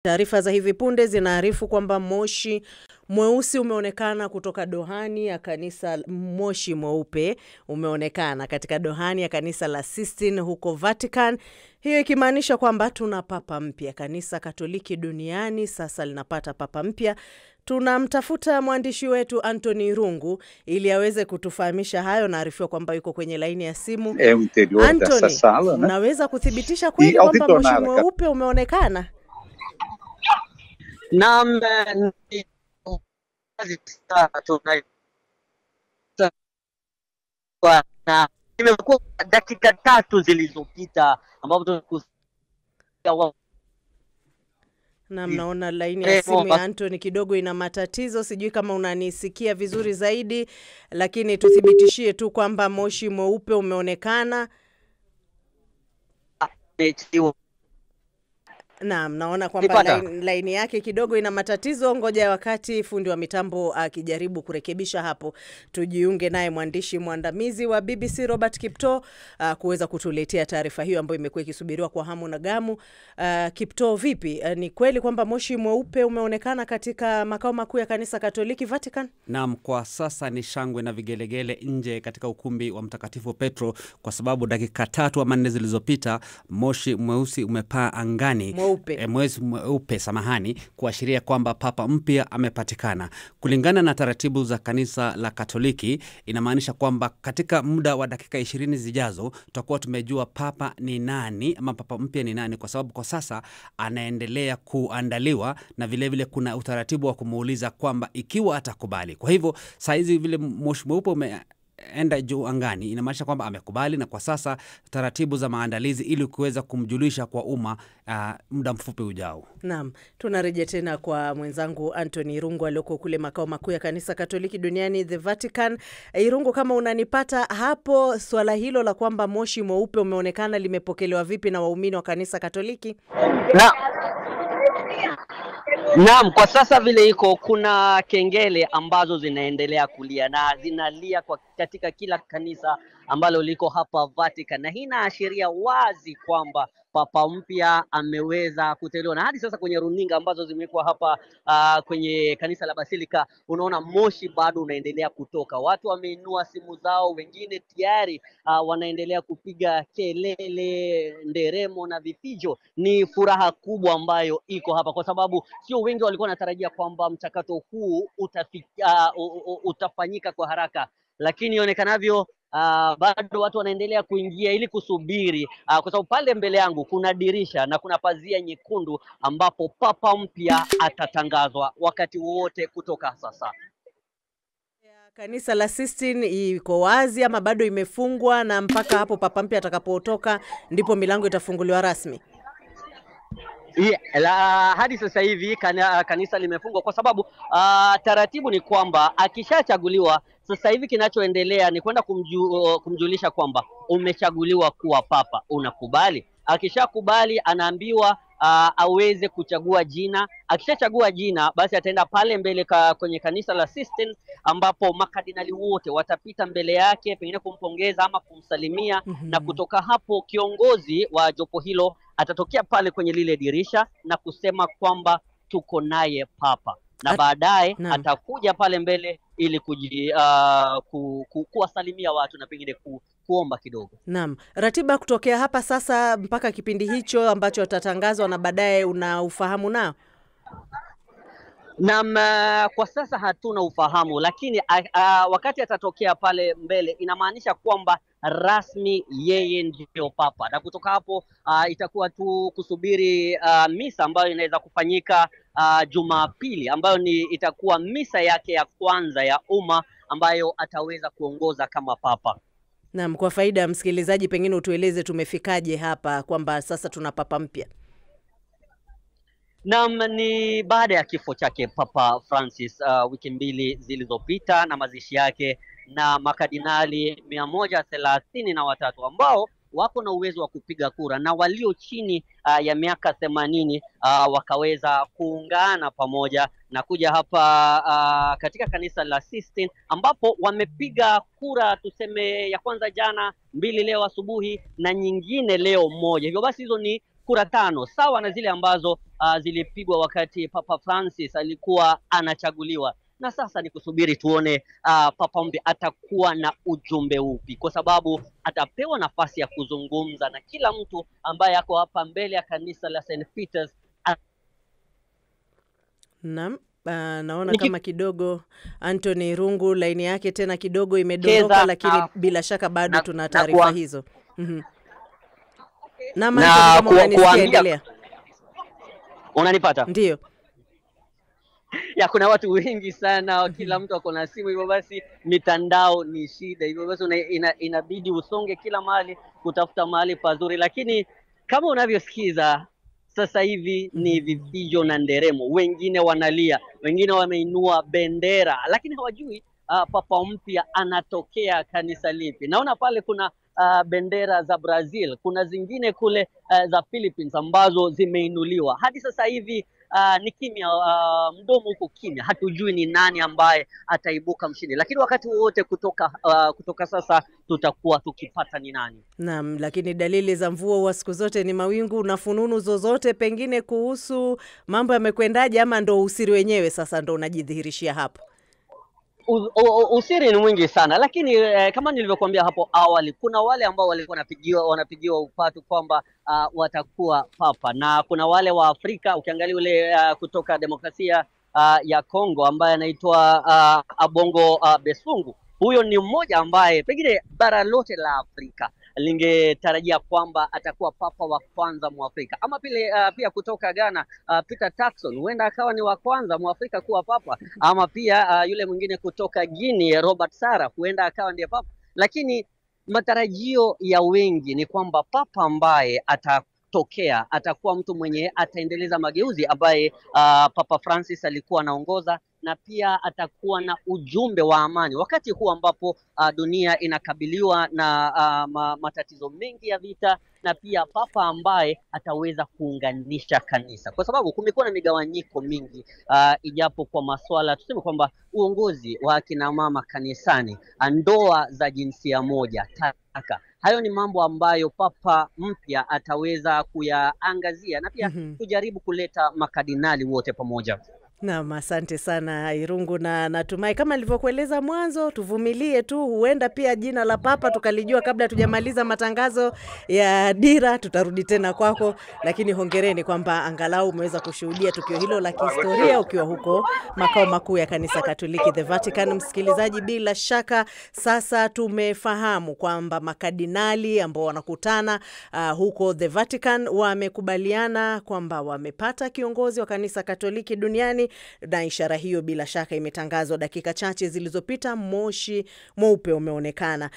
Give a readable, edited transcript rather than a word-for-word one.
Taarifa za hivi punde zinaarifu kwamba moshi mweusi umeonekana kutoka dohani ya kanisa, moshi mweupe umeonekana katika dohani ya kanisa la Sistine huko Vatican. Hiyo ikimaanisha kwamba tuna papa mpya. Kanisa Katoliki duniani sasa linapata papa mpya. Tunamtafuta mwandishi wetu Anthony Irungu ili aweze kutufahamisha hayo. Naarifiwa kwamba yuko kwenye laini ya simu. Anthony, unaweza kuthibitisha kweli kwamba moshi mweupe umeonekana? Naam, imekuwa dakika 3 zilizopita ambapo na mnaona laini ya simu ya Anthony kidogo ina matatizo, sijui kama unanisikia vizuri zaidi, lakini tuthibitishie tu kwamba moshi mweupe umeonekana. Naam, naona kwamba laini yake kidogo ina matatizo. Ngoja wakati fundi wa mitambo akijaribu kurekebisha hapo, tujiunge naye mwandishi mwandamizi wa BBC Robert Kipto kuweza kutuletea taarifa hiyo ambayo imekuwa ikisubiriwa kwa hamu na gamu. Kipto, vipi? Ni kweli kwamba moshi mweupe umeonekana katika makao makuu ya kanisa Katoliki Vatican? Naam, kwa sasa ni shangwe na vigelegele nje katika ukumbi wa Mtakatifu Petro, kwa sababu dakika 3 ama 4 zilizopita moshi mweusi umepaa angani. Mwezi mweupe, samahani, kuashiria kwamba papa mpya amepatikana. Kulingana na taratibu za kanisa la Katoliki, inamaanisha kwamba katika muda wa dakika 20 zijazo tutakuwa tumejua papa ni nani ama papa mpya ni nani, kwa sababu kwa sasa anaendelea kuandaliwa na vile vile kuna utaratibu wa kumuuliza kwamba ikiwa atakubali. Kwa hivyo saa hizi vile moshi mweupe enda juu angani, inamaanisha kwamba amekubali, na kwa sasa taratibu za maandalizi ili kuweza kumjulisha kwa umma muda mfupi ujao. Naam, tunarejea tena kwa mwenzangu Anthony Irungu aliyoko kule makao makuu ya kanisa Katoliki duniani, the Vatican. Irungu, kama unanipata hapo, swala hilo la kwamba moshi mweupe umeonekana limepokelewa vipi na waumini wa kanisa Katoliki? Naam, kwa sasa vile iko kuna kengele ambazo zinaendelea kulia na zinalia katika kila kanisa ambalo liko hapa Vatican, na hii inaashiria wazi kwamba papa mpya ameweza kuteuliwa. Na hadi sasa kwenye runinga ambazo zimekuwa hapa kwenye kanisa la Basilika, unaona moshi bado unaendelea kutoka. Watu wameinua simu zao, wengine tayari wanaendelea kupiga kelele, nderemo na vifijo. Ni furaha kubwa ambayo iko hapa, kwa sababu sio wengi walikuwa wanatarajia kwamba mchakato huu utafanyika kwa haraka, lakini ionekanavyo bado watu wanaendelea kuingia ili kusubiri, kwa sababu pale mbele yangu kuna dirisha na kuna pazia nyekundu ambapo papa mpya atatangazwa wakati wote kutoka sasa. Kanisa la Sistine iko wazi ama bado imefungwa, na mpaka hapo papa mpya atakapotoka ndipo milango itafunguliwa rasmi? Hadi sasa hivi kanisa limefungwa kwa sababu taratibu ni kwamba akishachaguliwa, sasa hivi kinachoendelea ni kwenda kumjulisha kwamba umechaguliwa kuwa papa, unakubali. Akishakubali anaambiwa aweze kuchagua jina. Akishachagua jina, basi ataenda pale mbele kwenye kanisa la Sistine, ambapo makardinali wote watapita mbele yake, pengine kumpongeza ama kumsalimia. Na kutoka hapo kiongozi wa jopo hilo atatokea pale kwenye lile dirisha na kusema kwamba tuko naye papa, na baadaye atakuja pale mbele ili kuwasalimia watu na pengine kuomba kidogo. Naam, ratiba kutokea hapa sasa mpaka kipindi hicho ambacho atatangazwa na baadaye una ufahamu nao? Naam, kwa sasa hatuna ufahamu, lakini wakati atatokea pale mbele inamaanisha kwamba rasmi yeye ndio papa, na kutoka hapo itakuwa tu kusubiri misa ambayo inaweza kufanyika Jumapili, ambayo itakuwa misa yake ya kwanza ya umma ambayo ataweza kuongoza kama papa. Naam, kwa faida ya msikilizaji, pengine utueleze tumefikaje hapa kwamba sasa tuna papa mpya? Naam, ni baada ya kifo chake Papa Francis wiki 2 zilizopita na mazishi yake, na makardinali 133 ambao wako na uwezo wa kupiga kura na walio chini ya miaka 80 wakaweza kuungana pamoja na kuja hapa katika kanisa la Sistine, ambapo wamepiga kura, tuseme ya kwanza jana, 2 leo asubuhi na nyingine leo 1. Hivyo basi hizo ni kura 5 sawa na zile ambazo zilipigwa wakati Papa Francis alikuwa anachaguliwa. Na sasa ni kusubiri tuone Papa mpya atakuwa na ujumbe upi, kwa sababu atapewa nafasi ya kuzungumza na kila mtu ambaye ako hapa mbele ya kanisa la St. Peter's. Naam. Naona kama kidogo Anthony Irungu laini yake tena kidogo imedondoka, lakini bila shaka bado tuna taarifa hizo. Na kuambia, unanipata? Ndio. Ya, kuna watu wengi sana, kila mtu ako na simu, hivyo basi mitandao ni shida, hivyo basi inabidi usonge kila mahali kutafuta mahali pazuri, lakini kama unavyosikiza sasa hivi ni vifijo na nderemo. Wengine wanalia, wengine wameinua bendera, lakini hawajui Papa mpya anatokea kanisa lipi. Naona pale kuna bendera za Brazil, kuna zingine kule za Philippines ambazo zimeinuliwa. Hadi sasa hivi ni kimya, mdomo huko kimya, hatujui ni nani ambaye ataibuka mshindi, lakini wakati wote kutoka sasa tutakuwa tukipata ni nani. Naam, lakini dalili za mvua wa siku zote ni mawingu. Na fununu zozote pengine kuhusu mambo yamekwendaje, ama ndo usiri wenyewe sasa ndo unajidhihirishia hapo? Usiri ni mwingi sana, lakini kama nilivyokuambia hapo awali, kuna wale ambao walikuwa wanapigiwa upatu kwamba watakuwa papa, na kuna wale wa Afrika. Ukiangalia ule kutoka demokrasia ya Kongo ambaye anaitwa Abongo Besungu, huyo ni mmoja ambaye pengine bara lote la Afrika lingetarajia kwamba atakuwa papa wa kwanza Mwafrika. Ama pia kutoka Ghana, Peter Turkson huenda akawa ni wa kwanza Mwafrika kuwa papa. Ama pia yule mwingine kutoka Guinea, Robert Sarah, huenda akawa ndiye papa. Lakini matarajio ya wengi ni kwamba papa ambaye atatokea atakuwa mtu mwenye ataendeleza mageuzi ambaye Papa Francis alikuwa anaongoza, na pia atakuwa na ujumbe wa amani wakati huu ambapo dunia inakabiliwa na matatizo mengi ya vita, na pia papa ambaye ataweza kuunganisha kanisa, kwa sababu kumekuwa na migawanyiko mingi ijapo kwa masuala tuseme kwamba uongozi wa kina mama kanisani, ndoa za jinsia moja, talaka. Hayo ni mambo ambayo papa mpya ataweza kuyaangazia na pia kujaribu kuleta makardinali wote pamoja. Naam, asante sana Irungu, na natumai kama nilivyokueleza mwanzo tuvumilie tu, huenda pia jina la papa tukalijua kabla tujamaliza matangazo ya Dira, tutarudi tena kwako, lakini hongereni kwamba angalau umeweza kushuhudia tukio hilo la kihistoria ukiwa huko makao makuu ya kanisa Katoliki the Vatican. Msikilizaji, bila shaka sasa tumefahamu kwamba makardinali ambao wanakutana huko the Vatican wamekubaliana kwamba wamepata kiongozi wa kanisa Katoliki duniani, na ishara hiyo bila shaka imetangazwa dakika chache zilizopita. Moshi mweupe umeonekana.